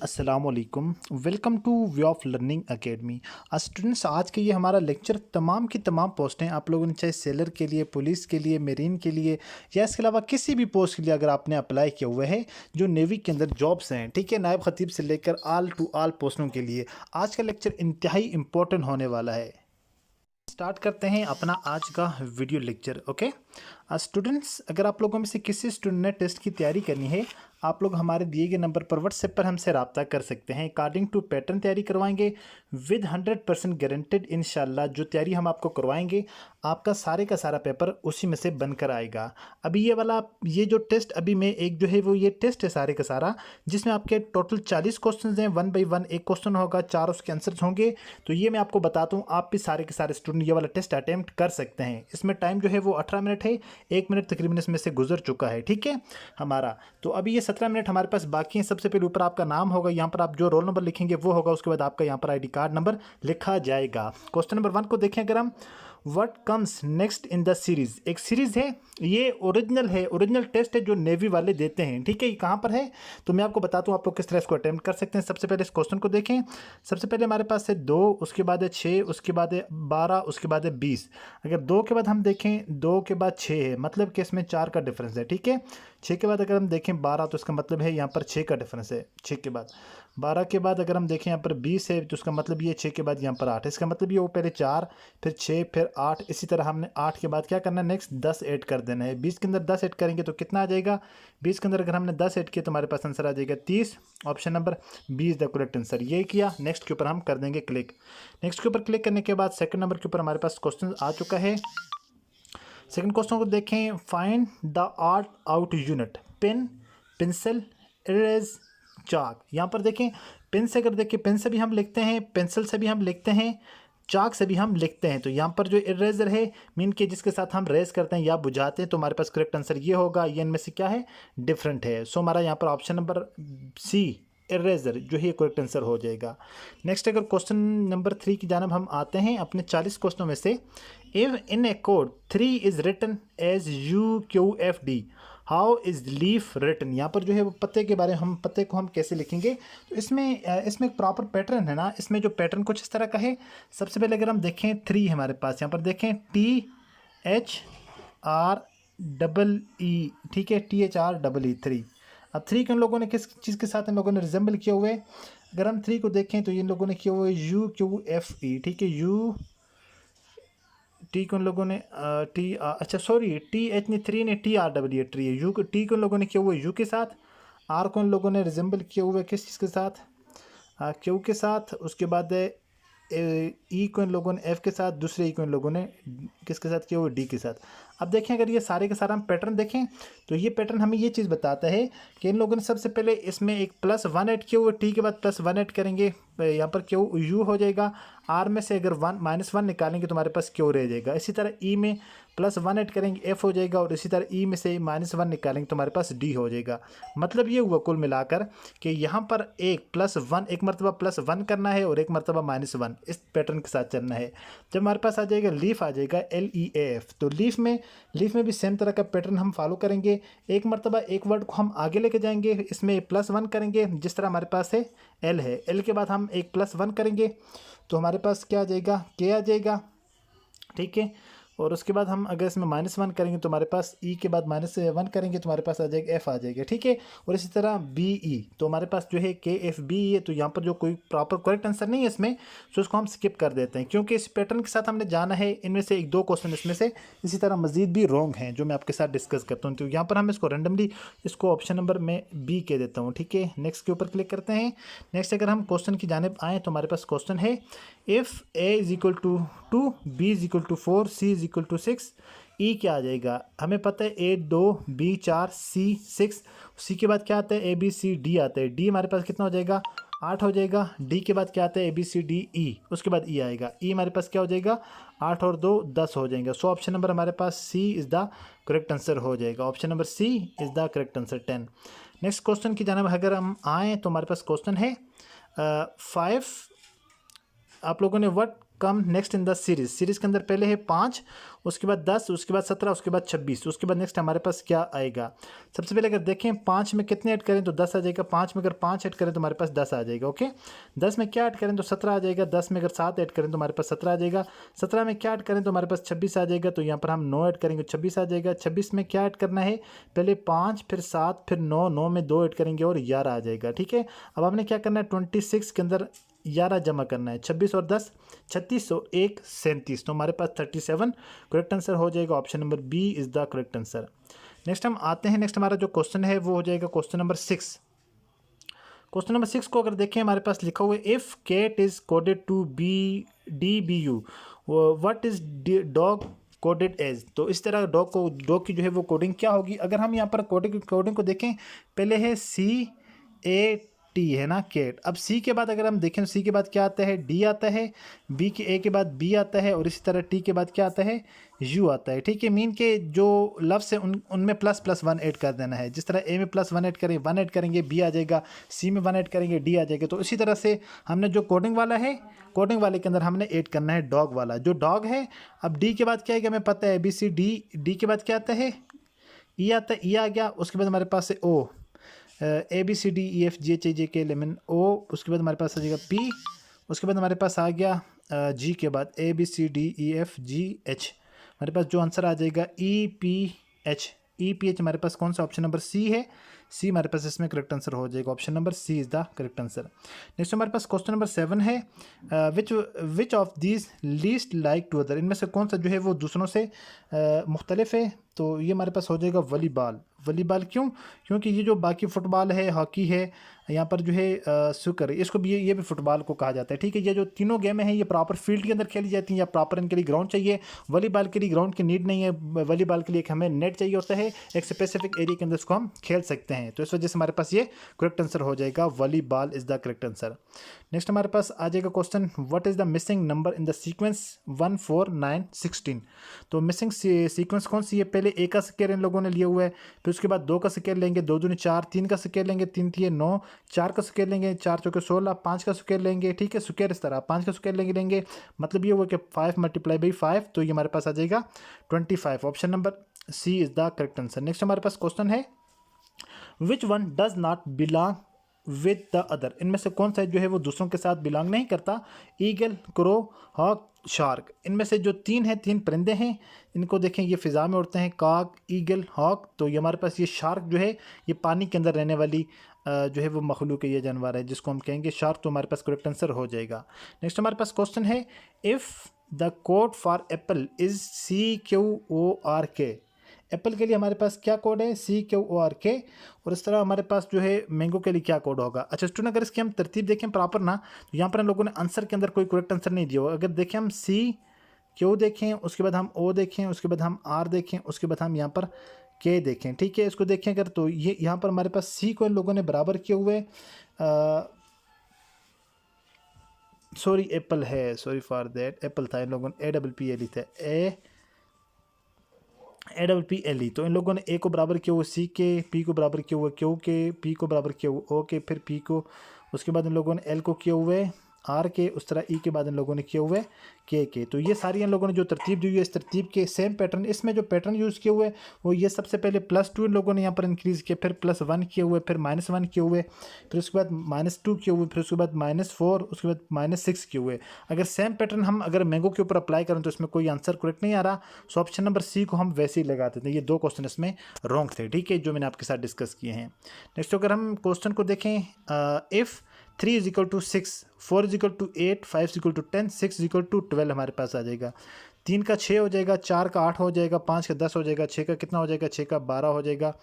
अस्सलामुअलैकुम, welcome two way of learning academy. Students, आज के ये हमारा लेक्चर तमाम की तमाम पोस्टें आप लोगों ने चाहे सेलर के लिए, पुलिस के लिए, मेरीन के लिए या इसके अलावा किसी भी पोस्ट के लिए अगर आपने अप्लाई किया हुआ है जो नेवी के अंदर जॉब्स हैं, ठीक है, नायब खतीब से लेकर आल टू आल पोस्टों के लिए आज का लेक्चर इंतहाई इंपॉर्टेंट होने वाला है। स्टार्ट करते हैं अपना आज का वीडियो लेक्चर। ओके स्टूडेंट्स, अगर आप लोगों में से किसी स्टूडेंट ने टेस्ट की तैयारी करनी है, आप लोग हमारे दिए गए नंबर पर व्हाट्सएप पर हमसे रब्ता कर सकते हैं। अकॉर्डिंग टू पैटर्न तैयारी करवाएंगे विद 100% गारंटेड। इंशाल्लाह जो तैयारी हम आपको करवाएंगे आपका सारे का सारा पेपर उसी में से बनकर आएगा। अभी ये जो टेस्ट अभी मैं एक जो है वो ये टेस्ट है सारे का सारा, जिसमें आपके टोटल 40 क्वेश्चन हैं, 1 बाई 1 एक क्वेश्चन होगा, 4 उसके आंसर्स होंगे। तो ये मैं आपको बताता हूँ, आप भी सारे के सारे स्टूडेंट ये वाला टेस्ट अटैम्प्ट कर सकते हैं। इसमें टाइम जो है वो 18 मिनट है, 1 मिनट तकरीबन इसमें से गुजर चुका है, ठीक है हमारा। तो अभी ये 17 मिनट हमारे पास बाकी हैं। सबसे पहले ऊपर आपका नाम होगा, यहाँ पर आप जो रोल नंबर लिखेंगे वो होगा, उसके बाद आपका यहाँ पर आईडी कार्ड नंबर लिखा जाएगा। क्वेश्चन नंबर 1 को देखें अगर हम, what comes next in the series. एक सीरीज है, ये ओरिजिनल है, ओरिजिनल टेस्ट है जो नेवी वाले देते हैं, ठीक है। ये कहाँ पर है तो मैं आपको बताता हूँ आप लोग किस तरह इसको अटेम्प्ट कर सकते हैं। सबसे पहले इस क्वेश्चन को देखें। सबसे पहले हमारे पास है 2, उसके बाद है 6, उसके बाद है 12, उसके बाद है 20। अगर 2 के बाद हम देखें, 2 के बाद 6 है, मतलब कि इसमें 4 का डिफरेंस है, ठीक है। 6 के बाद अगर हम देखें 12, तो इसका मतलब है यहाँ पर 6 का डिफरेंस है। 6 के बाद 12 के बाद अगर हम देखें यहाँ पर 20 है, तो उसका मतलब ये 6 के बाद यहाँ पर 8 है। इसका मतलब ये वो पहले 4 फिर 6 फिर 8, इसी तरह हमने 8 के बाद क्या करना है, नेक्स्ट 10 ऐड कर देना है। 20 के अंदर 10 ऐड करेंगे तो कितना आ जाएगा, 20 के अंदर अगर हमने 10 ऐड किया तो हमारे पास आंसर आ जाएगा 30। Option number B is the correct answer. ये किया, नेक्स्ट के ऊपर हम कर देंगे क्लिक। नेक्स्ट के ऊपर क्लिक करने के बाद सेकंड नंबर के ऊपर हमारे पास क्वेश्चन आ चुका है। सेकंड क्वेश्चन को देखें, find the odd out unit. Pen, pencil, erase, chalk. यहाँ पर देखें पेन से अगर देखें, पेन से भी हम लिखते हैं, पेंसिल से भी हम लिखते हैं, चाक से भी हम लिखते हैं। तो यहाँ पर जो इरेजर है मीन के जिसके साथ हम रेज करते हैं या बुझाते हैं, तो हमारे पास करेक्ट आंसर ये होगा। ये इनमें से क्या है, डिफरेंट है। सो हमारा यहाँ पर ऑप्शन नंबर सी इरेजर जो है करेक्ट आंसर हो जाएगा। नेक्स्ट अगर क्वेश्चन नंबर 3 की जानब हम आते हैं अपने 40 क्वेश्चनों में से, if in a code 3 is written as UQFD, how is leaf written. यहाँ पर जो है वो पत्ते के बारे में, हम पत्ते को हम कैसे लिखेंगे, तो इसमें एक प्रॉपर पैटर्न है ना। इसमें जो पैटर्न कुछ इस तरह का है। सबसे पहले अगर हम देखें 3 हमारे पास, यहाँ पर देखें THREE, ठीक है, THREE 3। अब 3 को इन लोगों ने किस चीज़ के साथ इन लोगों ने रिजेंबल किया हुआ है। अगर हम 3 को देखें तो इन लोगों ने किया हुआ है UQFE, ठीक है। टी को इन लोगों ने अच्छा सॉरी TH ने 3 ने TREE ट्री है। यू टी को इन लोगों ने किया हुआ है यू के साथ। आर को इन लोगों ने रिजेंबल किया हुआ है किस चीज़ के साथ, क्यू के साथ। उसके बाद ई को इन लोगों ने एफ के साथ, दूसरे ई को इन लोगों ने किसके साथ किया हुआ है, डी के साथ। अब देखें अगर ये सारे के सारा हम पैटर्न देखें तो ये पैटर्न हमें ये चीज़ बताता है कि इन लोगों ने सबसे पहले इसमें एक +1 ऐड किया हुआ, टी के बाद +1 ऐड करेंगे, यहाँ पर क्यू यू हो जाएगा। आर में से अगर -1 निकालेंगे तो हमारे पास क्यू रह जाएगा। इसी तरह ई में +1 ऐड करेंगे एफ हो जाएगा, और इसी तरह ई में से -1 निकालेंगे तो हमारे पास डी हो जाएगा। मतलब ये हुआ कुल मिलाकर कि यहाँ पर एक मरतबा +1 करना है और एक मरतबा -1, इस पैटर्न के साथ चलना है। जब हमारे पास आ जाएगा लीफ, आ जाएगा LEAF, तो लीफ में भी सेम तरह का पैटर्न हम फॉलो करेंगे। एक मरतबा एक वर्ड को हम आगे लेके जाएंगे, इसमें +1 करेंगे, जिस तरह हमारे पास है L है, L के बाद हम एक +1 करेंगे तो हमारे पास क्या आ जाएगा, K आ जाएगा, ठीक है। और उसके बाद हम अगर इसमें -1 करेंगे तो हमारे पास ई के बाद -1 करेंगे तो हमारे पास आ जाएगा एफ आ जाएगा, ठीक है। और इसी तरह BE, तो हमारे पास जो है KFB है। तो यहाँ पर जो कोई प्रॉपर करेक्ट आंसर नहीं है इसमें, तो उसको हम स्किप कर देते हैं, क्योंकि इस पैटर्न के साथ हमने जाना है। इनमें से 1-2 क्वेश्चन इसमें से इसी तरह मजीद भी रॉन्ग हैं जो मैं आपके साथ डिस्कस करता हूँ। तो यहाँ पर हम इसको रैंडमली इसको ऑप्शन नंबर में B कह देता हूँ, ठीक है। नेक्स्ट के ऊपर क्लिक करते हैं। नेक्स्ट अगर हम क्वेश्चन की जानिब आएँ तो हमारे पास क्वेश्चन है, इफ़ A = 2, B = 4, C = 6, ई क्या आ जाएगा। हमें पता है A 2, B 4, C 6। सी के बाद क्या आता है, ABCD आता है। डी हमारे पास कितना हो जाएगा, 8 हो जाएगा। डी के बाद क्या आता है, ABCDE, उसके बाद ई आएगा। ई हमारे पास क्या हो जाएगा, 8 और 2 10 हो जाएंगे। सो ऑप्शन नंबर हमारे पास C is the correct answer हो जाएगा। Option number C is the correct answer 10। Next question की जानब अगर हम आएँ तो हमारे पास क्वेश्चन है 5। आप लोगों ने what come next in the series, series के अंदर पहले है 5, उसके बाद 10, उसके बाद 17, उसके बाद 26, उसके बाद नेक्स्ट हमारे पास क्या आएगा। सबसे पहले अगर देखें 5 में कितने ऐड करें तो 10 आ जाएगा, 5 में अगर 5 ऐड करें तो हमारे पास 10 आ जाएगा। ओके, 10 में क्या ऐड करें तो 17 आ जाएगा, 10 में अगर 7 ऐड करें तो हमारे पास 17 आ जाएगा, 17 में क्या ऐड करें तो हमारे पास 26 आ जाएगा। तो यहाँ पर हम 9 ऐड करेंगे 26 आ जाएगा। 26 में क्या ऐड करना है, पहले 5 फिर 7 फिर 9, 9 में 2 ऐड करेंगे और 11 आ जाएगा। ठीक है, अब आपने क्या करना है 26 के अंदर 11 जमा करना है, 26 और 10 36 और 1 37, तो हमारे पास 37 करेक्ट आंसर हो जाएगा। Option number B is the correct answer. Next हम आते हैं, नेक्स्ट हमारा जो क्वेश्चन है वो हो जाएगा क्वेश्चन नंबर 6। क्वेश्चन नंबर 6 को अगर देखें हमारे पास लिखा हुआ है if cat is coded to be D B U what is dog coded as. तो इस तरह डॉग की जो है वो कोडिंग क्या होगी। अगर हम यहाँ पर कोडिंग को देखें, पहले है CAT है ना, कैट। अब सी के बाद अगर हम देखें सी के बाद क्या आता है, डी आता है, बी के ए के बाद बी आता है और इसी तरह टी के बाद क्या आता है, यू आता है। ठीक है, मीन के जो लफ्ज़ है उनमें ++1 ऐड कर देना है। जिस तरह ए में +1 ऐड करें 1 ऐड करेंगे बी आ जाएगा, सी में 1 ऐड करेंगे डी आ जाएगा। तो इसी तरह से हमने जो कोडिंग वाला है, कोडिंग वाले के अंदर हमने ऐड करना है डॉग वाला, जो डॉग है। अब डी के बाद क्या है, हमें पता है ABCD, डी के बाद क्या आता है, ई आता है, ई आ गया। उसके बाद हमारे पास है ओ, ABCDEFGHIJKLMN O, उसके बाद हमारे पास आ जाएगा P, उसके बाद हमारे पास आ गया G के बाद ABCDEFGH, हमारे पास जो आंसर आ जाएगा EPH हमारे पास कौन सा ऑप्शन नंबर C है, C हमारे पास इसमें करेक्ट आंसर हो जाएगा। Option number C is the correct answer. Next हमारे पास क्वेश्चन नंबर 7 है which of these least like to other, इनमें से कौन सा जो है वो दूसरों से मुख्तलिफ है। तो ये हमारे पास हो जाएगा वॉलीबॉल। वॉलीबॉल क्यों, क्योंकि ये जो बाकी फुटबॉल है, हॉकी है, यहाँ पर जो है स्नूकर, इसको भी ये भी फुटबॉल को कहा जाता है। ठीक है, ये जो तीनों गेम हैं ये प्रॉपर फील्ड के अंदर खेली जाती हैं या प्रॉपर इनके लिए ग्राउंड चाहिए। वॉलीबॉल के लिए ग्राउंड की नीड नहीं है, वॉलीबॉल के लिए एक हमें नेट चाहिए होता है, एक स्पेसिफिक एरिया के अंदर इसको हम खेल सकते हैं। तो इस वजह से हमारे पास ये करेक्ट आंसर हो जाएगा, volleyball is the correct answer. Next हमारे पास आ जाएगा question what is the missing number in the sequence 1 4 9 16। तो मिसिंग सीक्वेंस कौन सी है, पहले ए का स्क्वायर इन लोगों ने लिया हुआ है, फिर उसके बाद 2 का स्क्वायर लेंगे, 2 दूनी 4, 3 का स्क्वायर लेंगे, 3 3 9, 4 का स्क्वायर लेंगे, 4 चौके 16, 5 का स्क्वायर लेंगे। ठीक है, स्क्वायर इस तरह 5 का स्क्वायर लेंगे, मतलब ये हुआ कि 5 × 5, तो ये हमारे पास आ जाएगा 25। Option number C is the correct answer. Next हमारे पास क्वेश्चन है which one does not belong with the other, इनमें से कौन सा जो है वो दूसरों के साथ बिलोंग नहीं करता। ईगल, क्रो, हॉक, शार्क, इनमें से जो 3 परिंदे हैं, इनको देखें ये फ़िज़ा में उड़ते हैं, काक, ईगल, हॉक। तो ये हमारे पास ये शार्क जो है ये पानी के अंदर रहने वाली जो है वो मखलूक है, ये जानवर है जिसको हम कहेंगे शार्क। तो हमारे पास करेक्ट आंसर हो जाएगा। नेक्स्ट हमारे पास क्वेश्चन है if the code for Apple is CQORK, Apple के लिए हमारे पास क्या कोड है, CQORK। और इस तरह हमारे पास जो है मैंगो के लिए क्या कोड होगा। अच्छा स्टूडेंट, अगर इसकी हम तरतीब देखें प्रॉपर ना, तो यहाँ पर हम लोगों ने आंसर के अंदर कोई करेक्ट आंसर नहीं दिया होगा। अगर देखें हम CQ देखें, उसके बाद हम O देखें, उसके बाद हम R देखें, उसके बाद हम यहाँ पर K देखें। ठीक है, इसको देखें अगर, तो ये यहाँ पर हमारे पास C को इन लोगों ने बराबर किए हुए, सॉरी एप्पल है, सॉरी फॉर दैट, एप्पल था, इन लोगों ने APPLE था, APPLE। तो इन लोगों ने A को बराबर किया हुआ C के, P को बराबर किया हुआ Q के, P को बराबर किया हुआ O के, फिर P को, उसके बाद इन लोगों ने L को किया हुए R के, उस तरह E के बाद इन लोगों ने किए हुए K के। तो ये सारी इन लोगों ने जो तरतीब दी हुई है, इस तरतीब के सेम पैटर्न, इसमें जो पैटर्न यूज़ किए हुए वो ये सबसे पहले +2 इन लोगों ने यहाँ पर इंक्रीज़ किया, फिर +1 किए हुए, फिर -1 किए हुए, फिर उसके बाद -2 किए हुए, फिर उसके बाद -4, उसके बाद -6 किए हुए। अगर सेम पैटर्न हम अगर मैंगो के ऊपर अप्लाई करें तो इसमें कोई आंसर करेक्ट नहीं आ रहा। सो ऑप्शन नंबर C को हम वैसे ही लगा देते हैं। ये 2 क्वेश्चन इसमें रॉन्ग थे, ठीक है, जो मैंने आपके साथ डिस्कस किए हैं। नेक्स्ट अगर हम क्वेश्चन को देखें, इफ़ 3 = 6, 4 = 8, 5 = 10, 6 = 12 हमारे पास आ जाएगा। 3 का 6 हो जाएगा, 4 का 8 हो जाएगा, 5 का 10 हो जाएगा, 6 का कितना हो जाएगा, 6 का 12 हो जाएगा।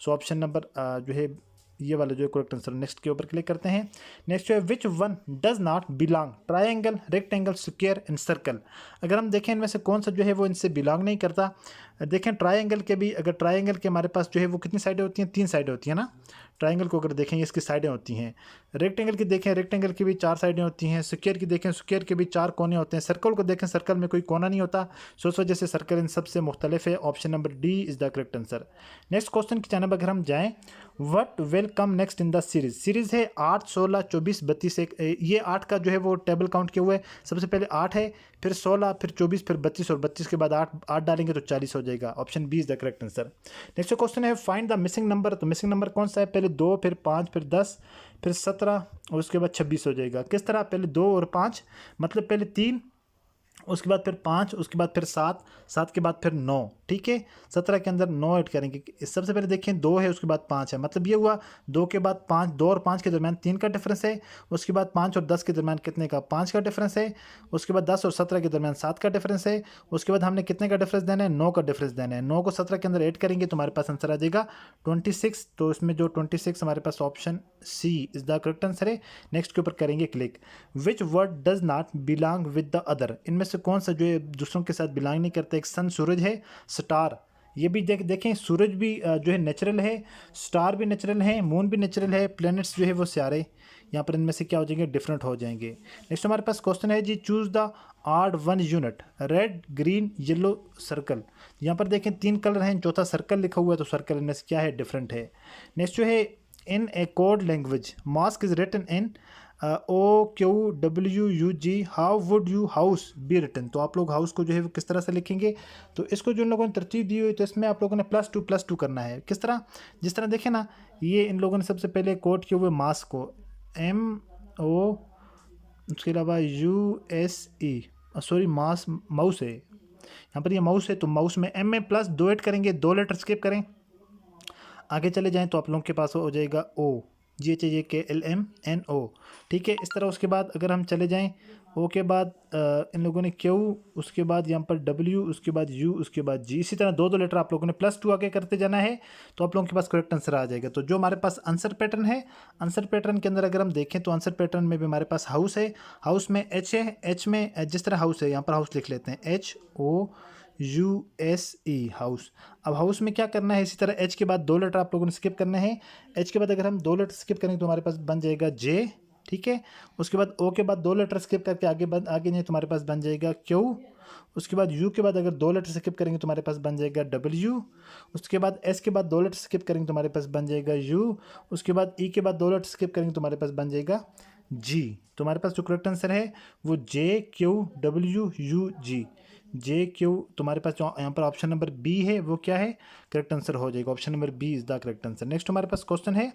सो ऑप्शन नंबर जो है ये वाला जो है करेक्ट आंसर। नेक्स्ट के ऊपर क्लिक करते हैं। नेक्स्ट है which one does not belong triangle, rectangle, square and circle. अगर हम देखें इनमें से कौन सा जो है वो इनसे बिलोंग नहीं करता। देखें ट्रायंगल के भी, अगर ट्रायंगल के हमारे पास जो है वो कितनी साइडें होती हैं, 3 साइडें होती हैं ना। ट्रायंगल को अगर देखेंगे इसकी साइडें होती हैं। रेक्टेंगल की देखें, रेक्टेंगल की भी 4 साइडें होती हैं। स्क्वायर की देखें, स्क्वायर के भी 4 कोने होते हैं। सर्कल को देखें, सर्कल में कोई कोना नहीं होता, सो उस वजह से सर्कल इन सबसे मुख्तलिफ है। Option number D is the correct answer. Next question की जानब अगर हम जाएँ, what will come next in the series. Series है 8, 16, 24, 32। ये 8 का जो है वो टेबल काउंट किया हुआ है। सबसे पहले 8 है, फिर 16, फिर 24, फिर 32 और 32 के बाद 8 डालेंगे तो 40 हो जाएगा। Option B is the correct answer. Next question है फाइंड द मिसिंग नंबर। तो मिसिंग नंबर कौन सा है, पहले 2, फिर 5, फिर 10, फिर 17 और उसके बाद 26 हो जाएगा। किस तरह, पहले 2 और 5, मतलब पहले 3, उसके बाद फिर 5, उसके बाद फिर 7, 7 के बाद फिर 9, ठीक है। 17 के अंदर 9 ऐड करेंगे। सबसे पहले देखें 2 है, उसके बाद 5 है, मतलब ये हुआ 2 के बाद 5, 2 और 5 के दरमियान 3 का डिफरेंस है। उसके बाद 5 और 10 के दरमियान कितने का, 5 का डिफरेंस है। उसके बाद 10 और 17 के दरमियान 7 का डिफरेंस है। उसके बाद हमने कितने का डिफरेंस देना है, 9 का डिफरेंस देना है। 9 को 17 के अंदर ऐड करेंगे तो हमारे पास आंसर आ जाएगा 26। तो इसमें जो 26 हमारे पास option C is the correct answer है। नेक्स्ट के ऊपर करेंगे click. Which word does not belong with the other. इनमें से कौन सा जो है दूसरों के साथ बिलोंग नहीं करता। एक सन सूरज है, स्टार, ये भी देखें सूरज भी जो है नेचुरल है, स्टार भी नेचुरल है, मून भी नेचुरल है, प्लैनेट्स जो है वो सितारे, यहाँ पर इनमें से क्या हो जाएंगे, डिफरेंट हो जाएंगे। नेक्स्ट हमारे पास क्वेश्चन है जी, choose the odd one unit, red, green, yellow, circle. यहाँ पर देखें 3 कलर हैं, चौथा सर्कल लिखा हुआ है, तो सर्कल इनमें से क्या है, डिफरेंट है। नेक्स्ट जो है in a code language mask is written in OQWUG, how would you house be written. तो आप लोग हाउस को जो है वो किस तरह से लिखेंगे, तो इसको जो इन लोगों ने तरतीब दी हुई, तो इसमें आप लोगों ने +2 करना है। किस तरह, जिस तरह देखें ना, ये इन लोगों ने सबसे पहले कोड किए हुए मास्क को MO, उसके अलावा USE, सॉरी माउस है, यहाँ पर ये माउस है, तो माउस में M में +2 ऐड करेंगे, 2 लेटर स्किप करें, आगे चले जाएं तो आप लोगों के पास हो जाएगा OGHAKLMNO, ठीक है। इस तरह उसके बाद अगर हम चले जाएं, O के बाद इन लोगों ने Q, उसके बाद यहाँ पर W, उसके बाद U, उसके बाद G, इसी तरह 2 लेटर आप लोगों ने +2 आगे करते जाना है, तो आप लोगों के पास करेक्ट आंसर आ जाएगा। तो जो हमारे पास आंसर पैटर्न है, आंसर पैटर्न के अंदर अगर हम देखें तो आंसर पैटर्न में भी हमारे पास हाउस है, हाउस में H है, H में जिस तरह हाउस है, यहाँ पर हाउस लिख लेते हैं HOUSE, हाउस। अब हाउस में क्या करना है, इसी तरह H के बाद 2 लेटर आप लोगों ने स्किप करने हैं। H के बाद अगर हम 2 लेटर स्किप करेंगे तो हमारे पास बन जाएगा J, ठीक है। उसके बाद O के बाद 2 लेटर स्किप करके आगे जाए तो हमारे पास बन जाएगा Q। उसके बाद U के बाद अगर 2 लेटर स्किप करेंगे तो हमारे पास बन जाएगा W। उसके बाद S के बाद 2 लेटर स्किप करेंगे तो हमारे पास बन जाएगा U। उसके बाद E के बाद 2 लेटर स्किप करेंगे तो हमारे पास बन जाएगा G। तो हमारे पास जो करेक्ट आंसर है वो JQWUG, JQ। तुम्हारे पास जो यहाँ पर ऑप्शन नंबर बी है वो क्या है, करेक्ट आंसर हो जाएगा। Option number B is the correct answer. Next हमारे पास क्वेश्चन है,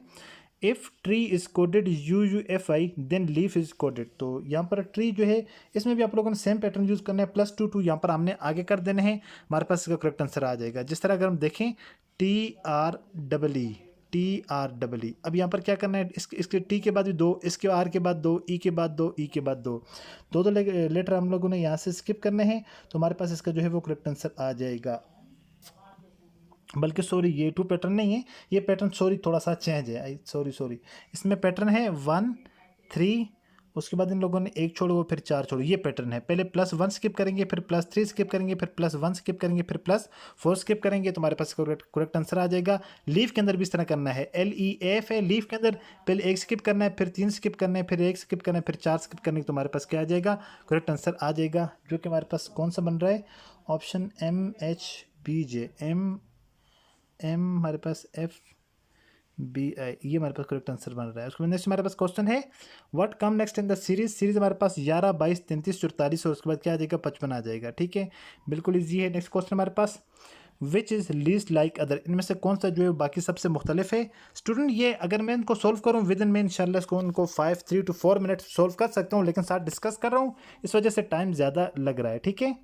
if tree is coded UUFI then leaf is coded. तो यहाँ पर ट्री जो है इसमें भी आप लोगों ने सेम पैटर्न यूज़ करना है, +2 यहाँ पर हमने आगे कर देने हैं, हमारे पास इसका करेक्ट आंसर आ जाएगा। जिस तरह अगर हम देखें TREE, अब यहाँ पर क्या करना है, इसके टी के बाद भी 2, इसके आर के बाद 2, ई के बाद 2, ई के बाद 2 लेटर हम लोगों ने यहाँ से स्किप करने हैं, तो हमारे पास इसका जो है वो करेक्ट आंसर आ जाएगा। बल्कि सॉरी, ये 2 पैटर्न नहीं है, ये पैटर्न सॉरी थोड़ा सा चेंज है, सॉरी इसमें पैटर्न है 1 3, उसके बाद इन लोगों ने 1 छोड़ो फिर 4 छोड़ो, ये पैटर्न है। पहले +1 स्किप करेंगे, फिर +3 स्किप करेंगे, फिर +1 स्किप करेंगे, फिर +4 स्किप करेंगे, तो हमारे पास करेक्ट आंसर आ जाएगा। लीफ के अंदर भी इस तरह करना है, LEAF है, लीफ के अंदर पहले 1 स्किप करना है, फिर 3 स्किप करना है, फिर 1 स्किप करना है, फिर 4 स्किप करने, तो हमारे पास क्या आ जाएगा, करेक्ट आंसर आ जाएगा, जो कि हमारे पास कौन सा बन रहा है, ऑप्शन MHBJ, हमारे पास FBI, ये हमारे पास करेक्ट आंसर बन रहा है। उसके बाद नेक्स्ट हमारे पास क्वेश्चन है, what come next in the series हमारे पास 11, 22, 33, 44 और उसके बाद क्या आ जाएगा, 55 आ जाएगा, ठीक है, बिल्कुल ईजी है। नेक्स्ट क्वेश्चन हमारे पास, which is least like other, इनमें से कौन सा जो है बाकी सबसे मुख्तलिफ है। स्टूडेंट ये अगर मैं इनको सोल्व करूँ विद इन में इंशाल्लाह इसको उनको 3 to 4 मिनट सोल्व कर सकता हूँ, लेकिन साथ डिस्कस कर रहा हूँ इस वजह से टाइम ज़्यादा लग रहा है, ठीक है।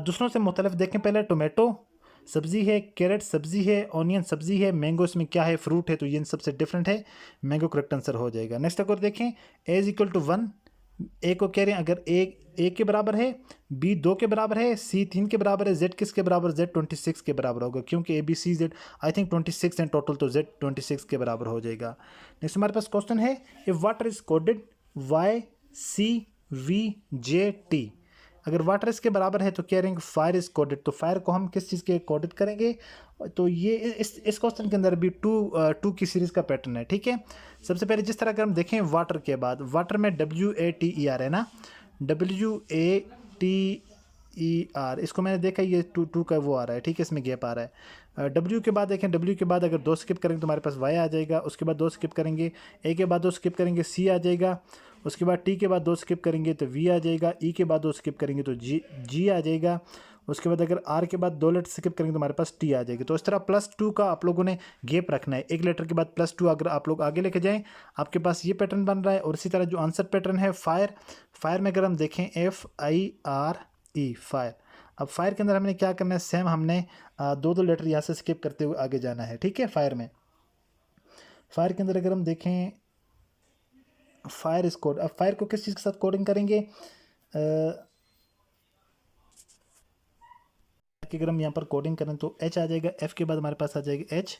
दूसरों से मुख्तलिफ देखें, पहले टोमेटो सब्ज़ी है, कैरेट सब्ज़ी है, ऑनियन सब्ज़ी है, मैंगो इसमें क्या है, फ्रूट है, तो ये इन सबसे डिफरेंट है, मैंगो करेक्ट आंसर हो जाएगा। नेक्स्ट अगर देखें, A = 1, ए को कह रहे हैं अगर A के बराबर है, B 2 के बराबर है, C 3 के बराबर है, Z किसके बराबर, Z 26 के बराबर होगा, क्योंकि ABCZ आई थिंक 26 हैं टोटल, तो Z 26 के बराबर हो जाएगा। नेक्स्ट हमारे पास क्वेश्चन है, if water is coded YCVJT, अगर वाटर इसके बराबर है तो क्या करेंगे, फायर इज कोडेड। तो फायर को हम किस चीज़ के कोडेड करेंगे, तो ये इस क्वेश्चन के अंदर भी टू की सीरीज़ का पैटर्न है, ठीक है। सबसे पहले जिस तरह अगर हम देखें वाटर के बाद, वाटर में WATER है ना, WATER, इसको मैंने देखा ये टू का वो आ रहा है, ठीक है, इसमें गैप आ रहा है। W के बाद देखें, W के बाद अगर 2 स्किप करेंगे तो हमारे पास Y आ जाएगा, उसके बाद 2 स्किप करेंगे A के बाद 2 स्किप करेंगे C आ जाएगा, उसके बाद T के बाद 2 स्किप करेंगे तो V आ जाएगा, E के बाद 2 स्किप करेंगे तो G आ जाएगा, उसके बाद अगर R के बाद 2 लेटर स्किप करेंगे तो हमारे पास T आ जाएगी। तो इस तरह +2 का आप लोगों ने गैप रखना है, एक लेटर के बाद +2 अगर आप लोग आगे लेके जाएं आपके पास ये पैटर्न बन रहा है। और इसी तरह जो आंसर पैटर्न है फायर में अगर हम देखें FIRE, फायर। अब फायर के अंदर हमने क्या करना है, सेम हमने 2 लेटर यहाँ से स्किप करते हुए आगे जाना है, ठीक है। फायर के अंदर अगर हम देखें फायर इज कोड, अब फायर को किस चीज़ के साथ कोडिंग करेंगे, कि अगर हम यहाँ पर कोडिंग करें तो H आ जाएगा, F के बाद हमारे पास आ जाएगा H,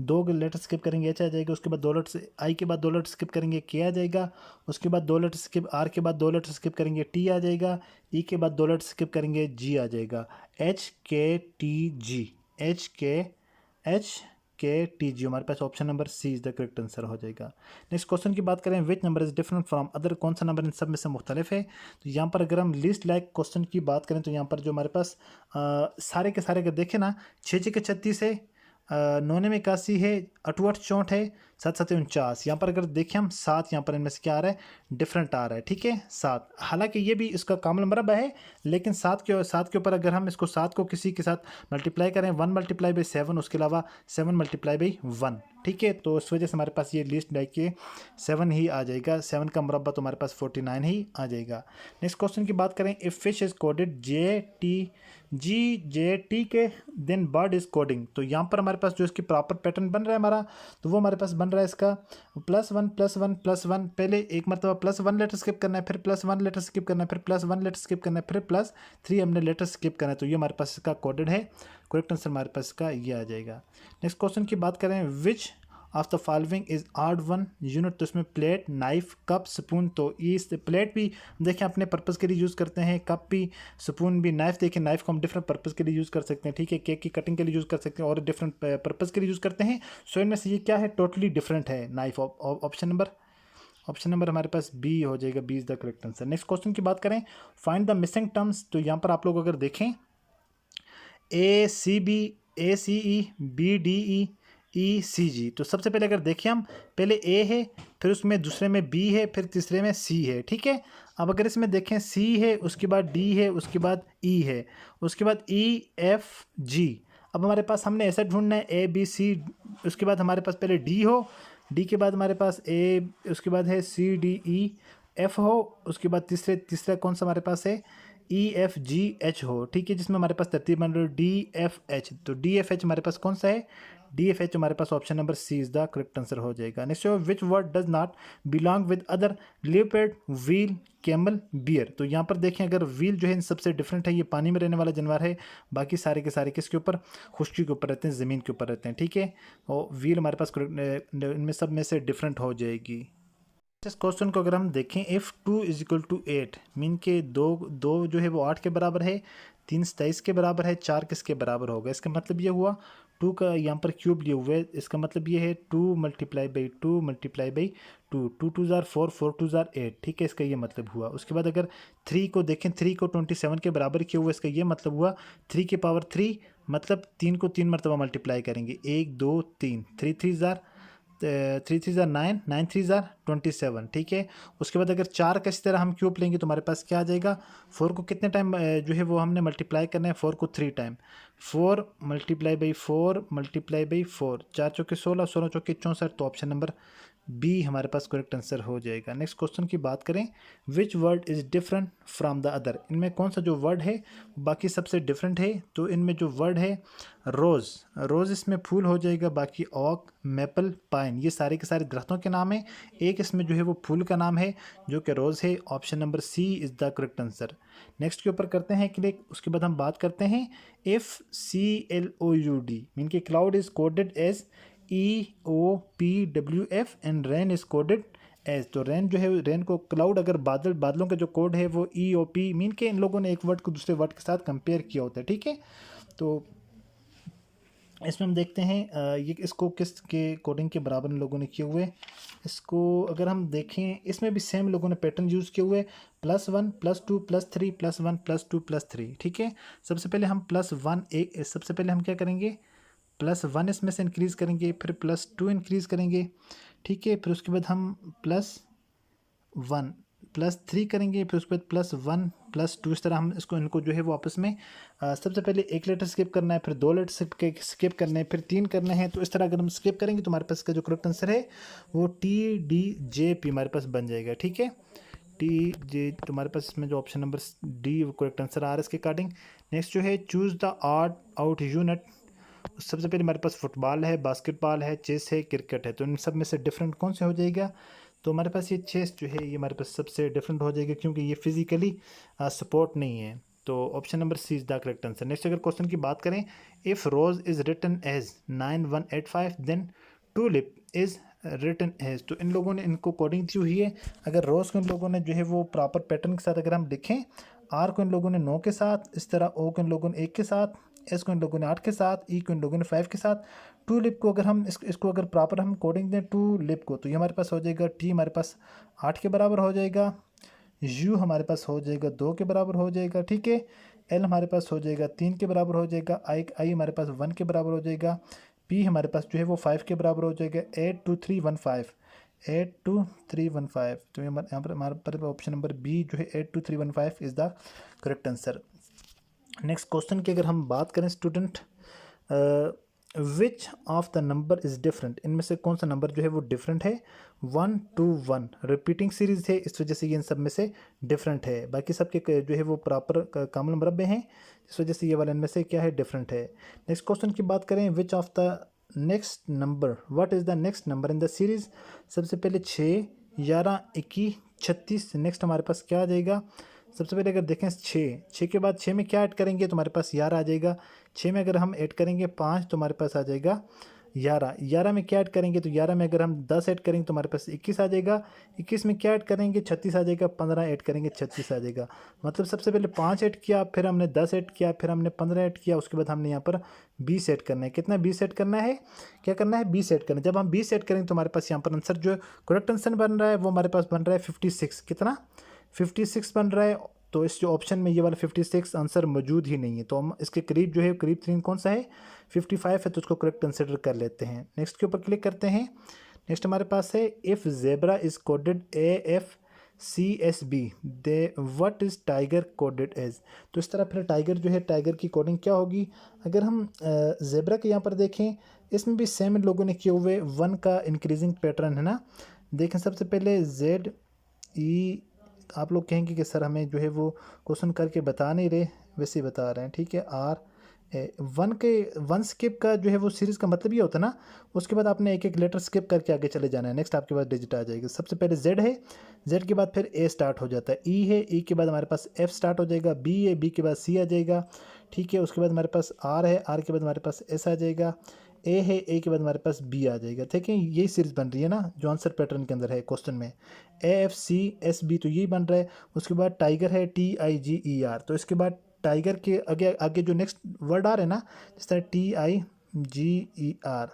2 लेटर स्किप करेंगे H आ जाएगा, उसके बाद 2 लेटर I के बाद 2 लेटर स्किप करेंगे K आ जाएगा, उसके बाद 2 लेटर स्किप R के बाद 2 लेटर स्किप करेंगे T आ जाएगा, E के बाद 2 लेटर स्किप करेंगे G आ जाएगा, HKTG हमारे पास option number C is the correct answer हो जाएगा। नेक्स्ट क्वेश्चन की बात करें, which number is different from other, कौन सा नंबर इन सब में से मुख्तलिफ है। तो यहाँ पर अगर हम लीस्ट लाइक क्वेश्चन की बात करें तो यहाँ पर जो हमारे पास सारे के सारे अगर देखें ना, 6 के 36 है, 9 में 81 है, 8 64 है, 7 49, यहाँ पर अगर देखें हम 7, यहाँ पर इनमें से क्या आ रहा है, डिफरेंट आ रहा है, ठीक है 7। हालांकि ये भी इसका कामल मरबा है, लेकिन 7 के ऊपर अगर हम इसको 7 को किसी के साथ मल्टीप्लाई करें, 1 × 7, उसके अलावा 7 × 1, ठीक है। तो इस वजह से हमारे पास ये लिस्ट लाइक के 7 ही आ जाएगा, 7 का मुरब्बा तो हमारे पास 49 ही आ जाएगा। नेक्स्ट क्वेश्चन की बात करें, if fish is coded JT के देन बर्ड इज कोडिंग। तो यहाँ पर हमारे पास जो इसकी प्रॉपर पैटर्न बन रहा है हमारा, तो वो हमारे पास बन रहा है इसका +1 पहले एक मरतबा +1 लेटर स्किप करना है, फिर +1 लेटर स्किप करना है, फिर +1 लेटर स्किप करना है, फिर +3 हमने लेटर स्किप करना है। तो ये हमारे पास इसका कोडेड है, करेक्ट आंसर हमारे पास इसका ये आ जाएगा। नेक्स्ट क्वेश्चन की बात करें, which of the following is odd one unit. तो इसमें प्लेट, नाइफ, कप, स्पून, तो इस प्लेट भी देखें अपने पर्पज़ के लिए यूज़ करते हैं, कप भी, स्पून भी, नाइफ देखें, नाइफ को हम डिफरेंट पर्पज़ के लिए यूज़ कर सकते हैं, ठीक है, केक की कटिंग के लिए यूज़ कर सकते हैं और डिफरेंट पर्पज़ के लिए यूज़ करते हैं। सो इनमें से ये क्या है, टोटली डिफरेंट है नाइफ। ऑप्शन नंबर हमारे पास बी हो जाएगा, B is the correct answer. Next question की बात करें, फाइंड द मिसिंग टर्म्स। तो यहाँ पर आप लोग अगर देखें ACB, ACE, BDE, ECG। तो सबसे पहले अगर देखें हम, पहले A है, फिर उसमें दूसरे में B है, फिर तीसरे में C है, ठीक है। अब अगर इसमें देखें C है, उसके बाद D है, उसके बाद E है, उसके बाद EFG। अब हमारे पास हमने ऐसा ढूंढना है ABC, उसके बाद हमारे पास पहले D हो, D के बाद हमारे पास A, उसके बाद है CDEF हो, उसके बाद तीसरा कौन सा हमारे पास है, EFGH हो, ठीक है, जिसमें हमारे पास तरतीब बन रही है DFH। तो DFH हमारे पास कौन सा है, DFH हमारे पास option number C is the correct answer हो जाएगा। Next, which word does not belong with other, leopard, wheel, camel, bear. तो यहाँ पर देखें, अगर व्हील जो है इन सबसे डिफरेंट है, ये पानी में रहने वाला जानवर है, बाकी सारे के सारे किसके ऊपर, खुश्की के ऊपर रहते हैं, ज़मीन के ऊपर रहते हैं, ठीक है। और व्हील हमारे पास इनमें सब में से डिफरेंट हो जाएगी। इस क्वेश्चन को अगर हम देखें, इफ़ 2 = 8, मीन के दो जो है वो 8 के बराबर है, 3 27 के बराबर है, 4 किसके बराबर होगा। इसका मतलब ये हुआ 2 का यहाँ पर क्यूब लिए हुए, इसका मतलब ये है 2 × 2 × 2, 2 2 ज़ार 4, 4 2 ज़ार 8, ठीक है, इसका ये मतलब हुआ। उसके बाद अगर 3 को देखें, 3 को 27 के बराबर किया हुआ, इसका ये मतलब हुआ 3 की पावर 3, मतलब 3 को 3 मरतबा मल्टीप्लाई करेंगे, 1 2 3, 3 3 ज़ार 9, 9 3 ज़ार 27, ठीक है। उसके बाद अगर 4 का इसी तरह हम क्यूब लेंगे तो हमारे पास क्या आ जाएगा, 4 को कितने टाइम जो है वो हमने मल्टीप्लाई करना है, 4 को 3 टाइम, 4 × 4 × 4, 4 चौके 16, 16 चौके 64। तो ऑप्शन नंबर बी हमारे पास करेक्ट आंसर हो जाएगा। नेक्स्ट क्वेश्चन की बात करें, which word is different from the other. इनमें कौन सा जो वर्ड है बाकी सबसे डिफरेंट है। तो इनमें जो वर्ड है रोज़ इसमें फूल हो जाएगा, बाकी ऑक, मेपल, पाइन, ये सारे के सारे दरख्तों के नाम है। एक इसमें जो है वो फूल का नाम है जो कि रोज़ है, option number C is the correct answer. Next के ऊपर करते हैं क्लिक। उसके बाद हम बात करते हैं, इफ़ CLOUD मीन के cloud is coded as EOPWF and rain is coded as, तो रेन जो है रेन को क्लाउड, अगर बादलों का जो कोड है वो EOP मीन के इन लोगों ने एक वर्ड को दूसरे वर्ड के साथ कंपेयर किया होता है, ठीक है। तो इसमें हम देखते हैं ये इसको किस के कोडिंग के बराबर इन लोगों ने किए हुए। इसको अगर हम देखें इसमें भी सेम लोगों ने पैटर्न यूज़ किए हुए, +1 +2 +3 +1 +2 +3, ठीक है। सबसे पहले हम +1 सबसे पहले हम क्या करेंगे, +1 इसमें से इंक्रीज़ करेंगे, फिर +2 इंक्रीज़ करेंगे, ठीक है। फिर उसके बाद हम +1 +3 करेंगे, फिर उसके बाद +1 +2, इस तरह हम इसको इनको जो है वो आपस में सबसे पहले एक लेटर स्किप करना है, फिर 2 लेटर स्किप करने हैं, फिर 3 करने हैं। तो इस तरह अगर हम स्किप करेंगे तो हमारे पास का जो करेक्ट आंसर है वो TDJP हमारे पास बन जाएगा, ठीक है। TJ तुम्हारे पास इसमें जो ऑप्शन नंबर D वो करेक्ट आंसर आ रहा है इसके अकॉर्डिंग। नेक्स्ट जो है choose the odd out unit, सबसे पहले हमारे पास फुटबॉल है, बास्केटबॉल है, चेस है, क्रिकेट है। तो इन सब में से डिफरेंट कौन से हो जाएगा, तो हमारे पास ये चेस जो है ये हमारे पास सबसे डिफरेंट हो जाएगा क्योंकि ये फिजिकली सपोर्ट नहीं है। तो option number C is the correct answer. Next अगर क्वेश्चन की बात करें, if rose is written as 9185 then tulip is written as, तो इन लोगों ने इनको कोडिंग दी हुई है। अगर रोज़ को इन लोगों ने जो है वो प्रॉपर पैटर्न के साथ अगर हम लिखें, R को इन लोगों ने 9 के साथ, इस तरह O को इन लोगों ने 1 के साथ, S को इन लोगों ने 8 के साथ, E को इन लोगों ने 5 के साथ। टूलिप को अगर हम इसको अगर प्रॉपर हम कोडिंग दें टूलिप को, तो ये हमारे पास हो जाएगा T हमारे पास 8 के बराबर हो जाएगा, U हमारे पास हो जाएगा 2 के बराबर हो जाएगा, ठीक है। L हमारे पास हो जाएगा 3 के बराबर हो जाएगा, I हमारे पास 1 के बराबर हो जाएगा, P हमारे पास जो है वो 5 के बराबर हो जाएगा, 82315 82315। तो यहाँ पर हमारे पर ऑप्शन नंबर B जो है 82315 is the correct answer. Next question की अगर हम बात करें student, which of the number is different, इनमें से कौन सा नंबर जो है वो डिफरेंट है। 1 2 1 रिपीटिंग सीरीज है, इस वजह से ये इन सब में से डिफरेंट है। बाकी सबके जो है वो प्रॉपर कामल मुरब्बे हैं, इस वजह से ये वाला इनमें से क्या है, डिफरेंट है। नेक्स्ट क्वेश्चन की बात करें, which of the next number, what is the next number in the series. सबसे पहले 6 11 21 36, नेक्स्ट हमारे पास क्या आ जाएगा। सबसे पहले अगर देखें 6 के बाद 6 में क्या ऐड करेंगे तो हमारे पास 11 आ जाएगा। 6 में अगर हम ऐड करेंगे 5 तो हमारे पास आ जाएगा 11। 11 में क्या ऐड करेंगे तो 11 में अगर हम 10 ऐड करेंगे तो हमारे पास 21 आ जाएगा। 21 में क्या ऐड करेंगे 36 आ जाएगा। 15 ऐड करेंगे 36 आ जाएगा। मतलब सबसे पहले 5 ऐड किया, फिर हमने 10 ऐड किया, फिर हमने 15 ऐड किया, उसके बाद हमने यहाँ पर 20 ऐड करना है। कितना 20 ऐड करना है, क्या करना है 20 ऐड करना है। जब हम 20 ऐड करेंगे तो हमारे पास यहाँ पर आंसर जो करेक्ट आंसर बन रहा है वो हमारे पास बन रहा है 56। कितना 56 बन रहा है। तो इस जो ऑप्शन में ये वाला 56 आंसर मौजूद ही नहीं है, तो हम इसके करीब जो है करीब तरीन कौन सा है 55 है, तो उसको करेक्ट कंसिडर कर लेते हैं। नेक्स्ट के ऊपर क्लिक करते हैं। नेक्स्ट हमारे पास है if zebra is coded AFCSB then what is tiger coded as. तो इस तरह फिर टाइगर जो है टाइगर की कोडिंग क्या होगी। अगर हम जेब्रा के यहाँ पर देखें, इसमें भी सेम लोगों ने किए हुए 1 का इंक्रीजिंग पैटर्न है ना। देखें सबसे पहले ZE, आप लोग कहेंगे कि सर हमें जो है वो क्वेश्चन करके बता नहीं रहे, वैसे ही बता रहे हैं, ठीक है। वन स्किप का जो है वो सीरीज़ का मतलब ये होता है ना, उसके बाद आपने एक एक लेटर स्किप करके आगे चले जाना है। नेक्स्ट आपके पास डिजिट आ जाएगी। सबसे पहले Z है, Z के बाद फिर A स्टार्ट हो जाता है, E है, E के बाद हमारे पास F स्टार्ट हो जाएगा, B है, B के बाद C आ जाएगा, ठीक है। उसके बाद हमारे पास R है, R के बाद हमारे पास S आ जाएगा, A है, A के बाद हमारे पास B आ जाएगा। ठीक है, यही सीरीज़ बन रही है ना जो आंसर पैटर्न के अंदर है क्वेश्चन में, AFCSB, तो यही बन रहा है। उसके बाद टाइगर है TIGER, तो इसके बाद टाइगर के आगे आगे जो नेक्स्ट वर्ड आ रहे हैं ना, जिस तरह TIGER,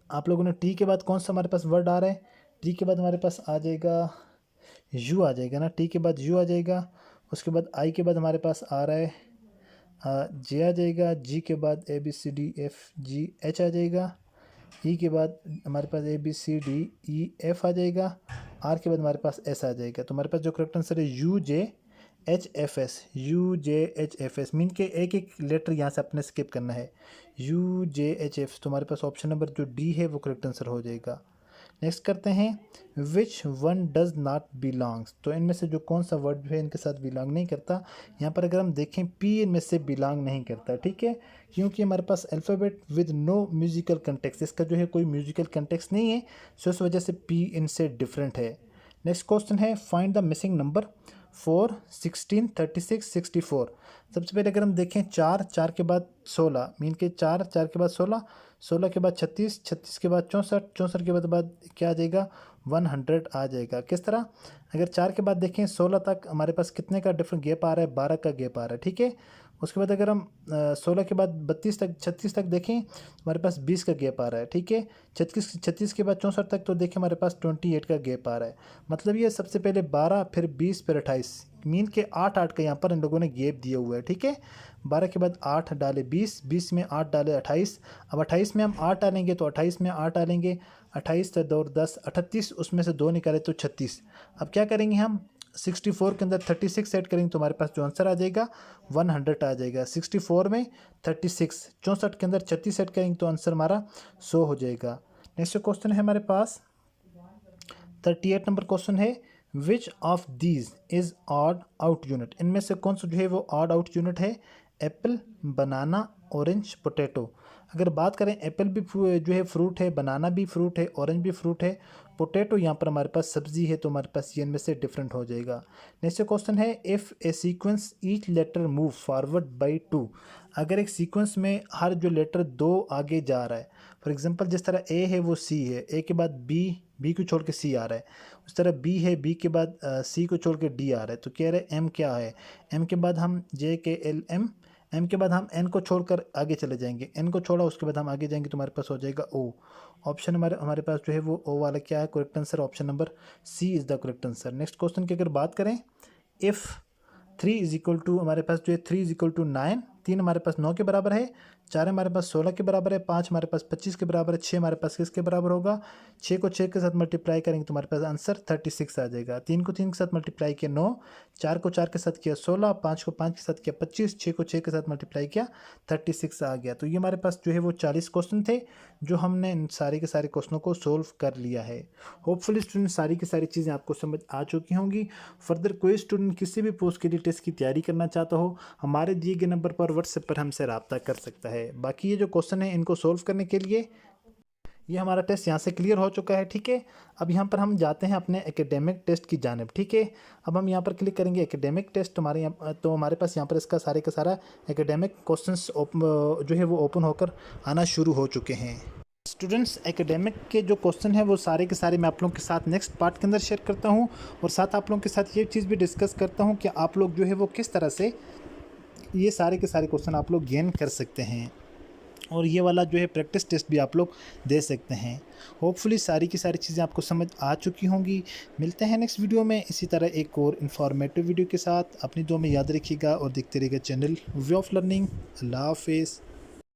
आप लोगों ने टी के बाद कौन सा हमारे पास वर्ड आ रहा है, टी के बाद हमारे पास आ जाएगा यू आ जाएगा ना, टी के बाद यू आ जाएगा। उसके बाद आई के बाद हमारे पास आ रहा है जे आ जाएगा, जी के बाद ABCDFGH आ जाएगा, ई के बाद हमारे पास ABCDEF आ जाएगा, आर के बाद हमारे पास एस आ जाएगा। तो हमारे पास जो करेक्ट आंसर है UJHFS मीन के एक एक लेटर यहाँ से अपने स्किप करना है, UJHF। तो हमारे पास ऑप्शन नंबर जो डी है वो करेक्ट आंसर हो जाएगा। नेक्स्ट करते हैं विच वन डज नॉट बिलोंग्स, तो इनमें से जो कौन सा वर्ड है इनके साथ बिलोंग नहीं करता। यहाँ पर अगर हम देखें पी इनमें से बिलोंग नहीं करता, ठीक है, क्योंकि हमारे पास alphabet with no musical context, इसका जो है कोई म्यूजिकल कंटेक्स्ट नहीं है, सो इस वजह से पी इनसे डिफरेंट है। नेक्स्ट क्वेश्चन है फाइंड द मिसिंग नंबर 4 16 36 64। सबसे पहले अगर हम देखें 4 के बाद 16 मीन के 4 के बाद 16 के बाद 36 के बाद 64 के बाद क्या आ जाएगा 100 आ जाएगा। किस तरह, अगर 4 के बाद देखें 16 तक हमारे पास कितने का डिफरेंट गैप आ रहा है, 12 का गैप आ रहा है, ठीक है। उसके बाद अगर हम 16 के बाद 32 तक 36 तक देखें हमारे पास 20 का गैप आ रहा है, ठीक है। 36 के बाद 64 तक तो देखें हमारे पास 28 का गैप आ रहा है। मतलब ये सबसे पहले 12 फिर 20 फिर 28, मीन के 8 का यहाँ पर इन लोगों ने गैप दिया हुआ है, ठीक है। 12 के बाद 8 डाले 20, 20 में 8 डाले 28। अब 28 में हम 8 डालेंगे तो 28 में 8 डालेंगे, 28 से 2 10, 38, उसमें से 2 निकाले तो 36। अब क्या करेंगे हम 64 के अंदर 36 ऐड करेंगे तो हमारे पास जो आंसर आ जाएगा 100 आ जाएगा। 64 में 36, 64 के अंदर 36 ऐड करेंगे तो आंसर हमारा 100 हो जाएगा। नेक्स्ट क्वेश्चन है हमारे पास 38 नंबर क्वेश्चन है, which of these is odd out unit. इनमें से कौन सा जो है वो ऑड आउट यूनिट है, एप्पल, बनाना, ऑरेंज, पोटैटो। अगर बात करें एप्पल भी जो है फ्रूट है, बनाना भी फ्रूट है, ऑरेंज भी फ्रूट है, पोटैटो यहाँ पर हमारे पास सब्जी है, तो हमारे पास ये इनमें से डिफरेंट हो जाएगा। नेक्स्ट क्वेश्चन है, if a sequence each letter move forward by 2। अगर एक सीक्वेंस में हर जो लेटर 2 आगे जा रहा है, फॉर एग्जांपल जिस तरह ए है वो सी है, ए के बाद बी को छोड़ के सी आ रहा है, उस तरह बी है, बी के बाद सी को छोड़ के डी आ रहा है, तो कह रहे हैं एम क्या है, एम के बाद हम जे के एल एम, एम के बाद हम एन को छोड़कर आगे चले जाएंगे, एन को छोड़ा उसके बाद हम आगे जाएंगे तो हमारे पास हो जाएगा ओ। ऑप्शन हमारे पास जो है वो ओ वाला क्या है, correct answer option number C is the correct answer. Next question की अगर बात करें, इफ़ 3 इज इक्वल टू, हमारे पास जो है 3 इज इक्वल टू 9, 3 हमारे पास 9 के बराबर है, 4 हमारे पास 16 के बराबर है, 5 हमारे पास 25 के बराबर है, 6 हमारे पास किसके बराबर होगा, 6 को 6 के साथ मल्टीप्लाई करेंगे तो हमारे पास आंसर 36 आ जाएगा। 3 को 3 के साथ मल्टीप्लाई किया 9, 4 को 4 के साथ किया 16, 5 को 5 के साथ किया 25, 6 को 6 के साथ मल्टीप्लाई किया 36 आ गया। तो ये हमारे पास जो है वो 40 क्वेश्चन थे जो हमने इन सारे के सारे क्वेश्चनों को सोल्व कर लिया है। होपफुली स्टूडेंट सारी की सारी चीज़ें आपको समझ आ चुकी होंगी। फर्दर कोई स्टूडेंट किसी भी पोस्ट के लिए टेस्ट की तैयारी करना चाहता हो, हमारे दिए गए नंबर पर व्हाट्सएप पर हमसे रब्ता कर सकता है। बाकी ये जो क्वेश्चन है इनको सोल्व करने के लिए ये हमारा टेस्ट यहाँ से क्लियर हो चुका है, ठीक है। अब यहाँ पर हम जाते हैं अपने एकेडमिक टेस्ट की जानिब, ठीक है। अब हम यहाँ पर क्लिक करेंगे एकेडमिक टेस्ट, हमारे यहाँ तो हमारे पास यहाँ पर इसका सारे का सारा एकेडमिक क्वेश्चंस जो है वो ओपन होकर आना शुरू हो चुके हैं। स्टूडेंट्स एकेडमिक के जो क्वेश्चन है वो सारे के सारे मैं आप लोगों के साथ नेक्स्ट पार्ट के अंदर शेयर करता हूँ, और साथ आप लोगों के साथ ये चीज़ भी डिस्कस करता हूँ कि आप लोग जो है वो किस तरह से ये सारे के सारे क्वेश्चन आप लोग गेन कर सकते हैं, और ये वाला जो है प्रैक्टिस टेस्ट भी आप लोग दे सकते हैं। होपफुली सारी की सारी चीज़ें आपको समझ आ चुकी होंगी। मिलते हैं नेक्स्ट वीडियो में इसी तरह एक और इन्फॉर्मेटिव वीडियो के साथ। अपनी दुआ में याद रखिएगा और देखते रहिएगा चैनल वे ऑफ लर्निंग। अल्लाह हाफिज़।